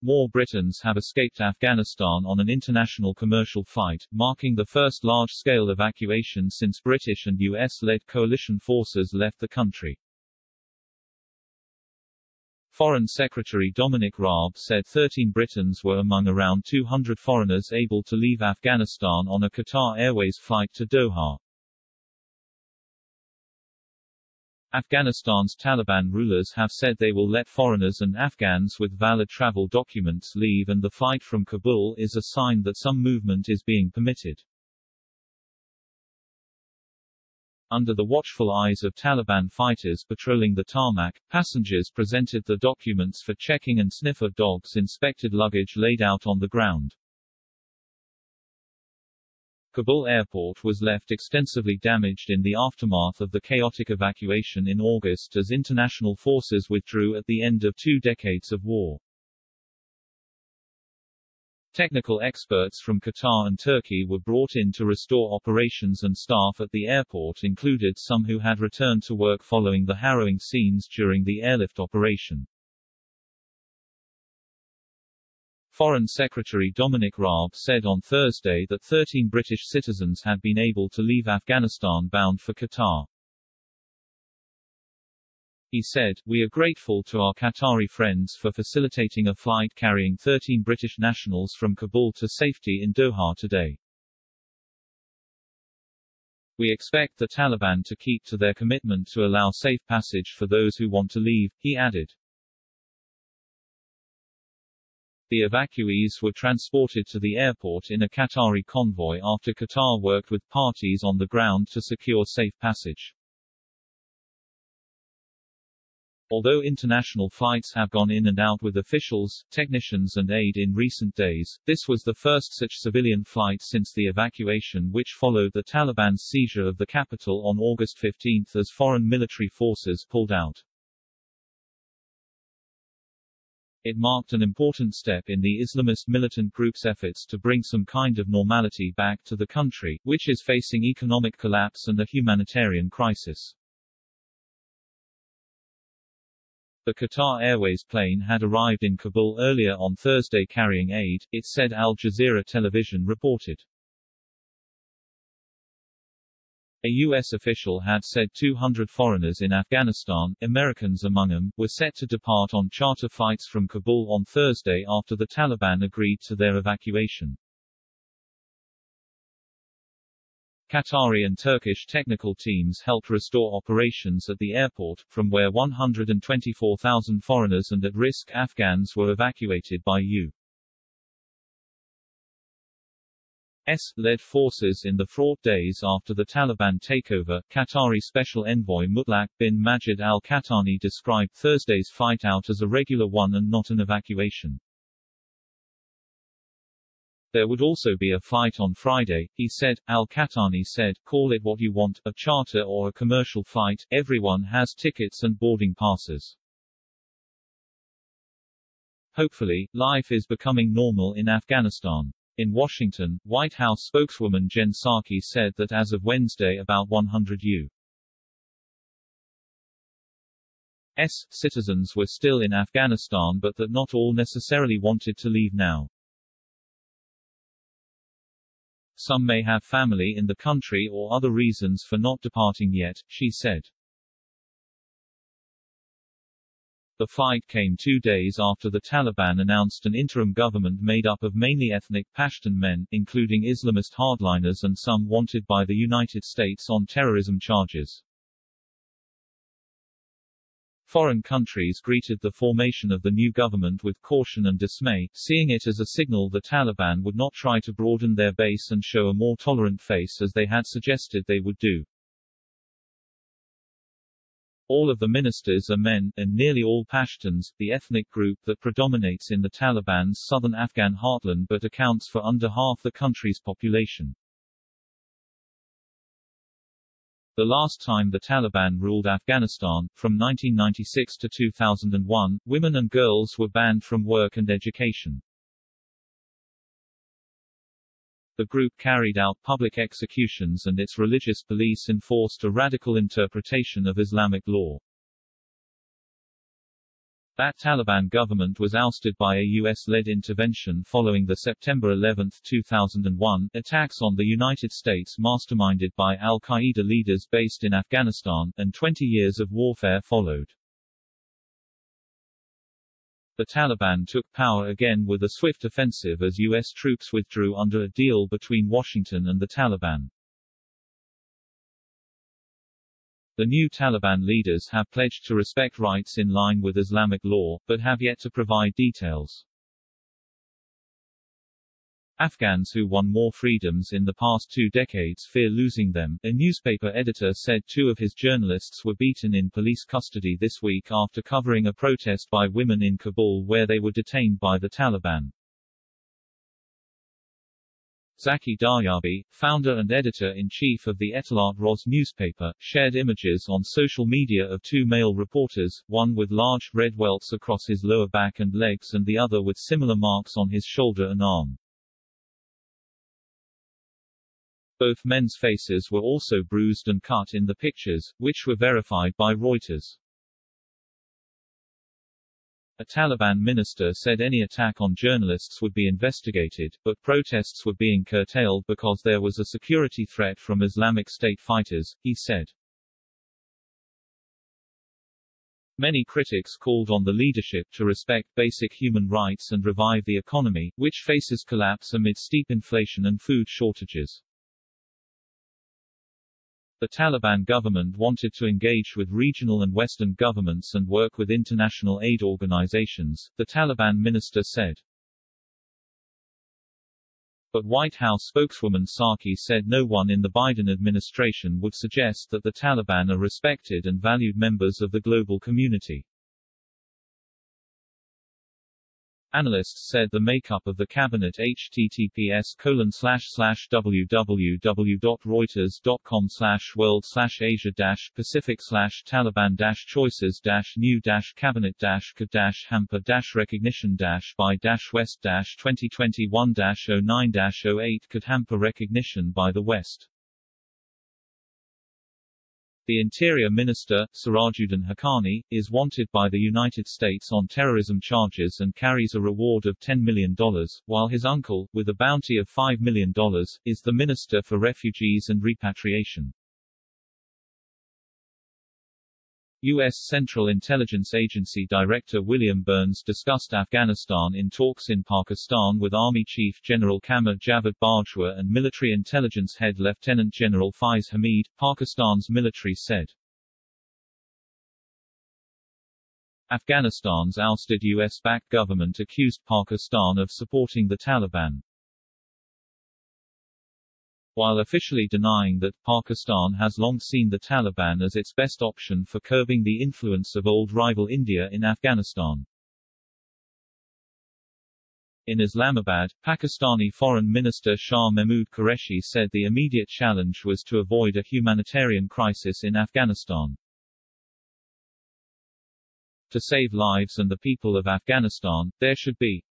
more Britons have escaped Afghanistan on an international commercial flight, marking the first large-scale evacuation since British and US-led coalition forces left the country. Foreign Secretary Dominic Raab said 13 Britons were among around 200 foreigners able to leave Afghanistan on a Qatar Airways flight to Doha. Afghanistan's Taliban rulers have said they will let foreigners and Afghans with valid travel documents leave, and the flight from Kabul is a sign that some movement is being permitted. Under the watchful eyes of Taliban fighters patrolling the tarmac, passengers presented the documents for checking and sniffer dogs inspected luggage laid out on the ground. Kabul airport was left extensively damaged in the aftermath of the chaotic evacuation in August as international forces withdrew at the end of 2 decades of war. Technical experts from Qatar and Turkey were brought in to restore operations, and staff at the airport included some who had returned to work following the harrowing scenes during the airlift operation. Foreign Secretary Dominic Raab said on Thursday that 13 British citizens had been able to leave Afghanistan bound for Qatar. He said, "We are grateful to our Qatari friends for facilitating a flight carrying 13 British nationals from Kabul to safety in Doha today. We expect the Taliban to keep to their commitment to allow safe passage for those who want to leave," he added. The evacuees were transported to the airport in a Qatari convoy after Qatar worked with parties on the ground to secure safe passage. Although international flights have gone in and out with officials, technicians and aid in recent days, this was the first such civilian flight since the evacuation, which followed the Taliban's seizure of the capital on August 15 as foreign military forces pulled out. It marked an important step in the Islamist militant group's efforts to bring some kind of normality back to the country, which is facing economic collapse and a humanitarian crisis. The Qatar Airways plane had arrived in Kabul earlier on Thursday carrying aid, it said Al Jazeera television reported. A U.S. official had said 200 foreigners in Afghanistan, Americans among them, were set to depart on charter flights from Kabul on Thursday after the Taliban agreed to their evacuation. Qatari and Turkish technical teams helped restore operations at the airport, from where 124,000 foreigners and at-risk Afghans were evacuated by U.S.-led forces in the fraught days after the Taliban takeover. Qatari Special Envoy Mutlaq bin Majed Al-Qahtani described Thursday's fight out as a regular one and not an evacuation. There would also be a flight on Friday, he said. Al-Qahtani said, "Call it what you want, a charter or a commercial flight, everyone has tickets and boarding passes. Hopefully, life is becoming normal in Afghanistan." In Washington, White House spokeswoman Jen Psaki said that as of Wednesday about 100 U.S. citizens were still in Afghanistan, but that not all necessarily wanted to leave now. Some may have family in the country or other reasons for not departing yet, she said. The flight came 2 days after the Taliban announced an interim government made up of mainly ethnic Pashtun men, including Islamist hardliners and some wanted by the United States on terrorism charges. Foreign countries greeted the formation of the new government with caution and dismay, seeing it as a signal the Taliban would not try to broaden their base and show a more tolerant face as they had suggested they would do. All of the ministers are men, and nearly all Pashtuns, the ethnic group that predominates in the Taliban's southern Afghan heartland but accounts for under half the country's population. The last time the Taliban ruled Afghanistan, from 1996 to 2001, women and girls were banned from work and education. The group carried out public executions and its religious police enforced a radical interpretation of Islamic law. That Taliban government was ousted by a U.S.-led intervention following the September 11, 2001, attacks on the United States masterminded by al-Qaeda leaders based in Afghanistan, and 20 years of warfare followed. The Taliban took power again with a swift offensive as U.S. troops withdrew under a deal between Washington and the Taliban. The new Taliban leaders have pledged to respect rights in line with Islamic law, but have yet to provide details. Afghans who won more freedoms in the past 2 decades fear losing them, a newspaper editor said 2 of his journalists were beaten in police custody this week after covering a protest by women in Kabul where they were detained by the Taliban. Zaki Daryabi, founder and editor-in-chief of the Etalat Roz newspaper, shared images on social media of 2 male reporters, one with large, red welts across his lower back and legs and the other with similar marks on his shoulder and arm. Both men's faces were also bruised and cut in the pictures, which were verified by Reuters. A Taliban minister said any attack on journalists would be investigated, but protests were being curtailed because there was a security threat from Islamic State fighters, he said. Many critics called on the leadership to respect basic human rights and revive the economy, which faces collapse amid steep inflation and food shortages. The Taliban government wanted to engage with regional and Western governments and work with international aid organizations, the Taliban minister said. But White House spokeswoman Psaki said no one in the Biden administration would suggest that the Taliban are respected and valued members of the global community. Analysts said the makeup of the cabinet https://www.reuters.com/world/asia-pacific/Taliban-choices-new-cabinet-could-hamper recognition by-west-2021-09-08 could hamper recognition by the West. The Interior Minister, Sirajuddin Haqqani, is wanted by the United States on terrorism charges and carries a reward of $10 million, while his uncle, with a bounty of $5 million, is the Minister for Refugees and Repatriation. U.S. Central Intelligence Agency Director William Burns discussed Afghanistan in talks in Pakistan with Army Chief General Qamar Javed Bajwa and Military Intelligence Head Lieutenant General Faiz Hamid, Pakistan's military said. Afghanistan's ousted U.S.-backed government accused Pakistan of supporting the Taliban. While officially denying that, Pakistan has long seen the Taliban as its best option for curbing the influence of old rival India in Afghanistan. In Islamabad, Pakistani Foreign Minister Shah Mahmood Qureshi said the immediate challenge was to avoid a humanitarian crisis in Afghanistan. To save lives and the people of Afghanistan, there should be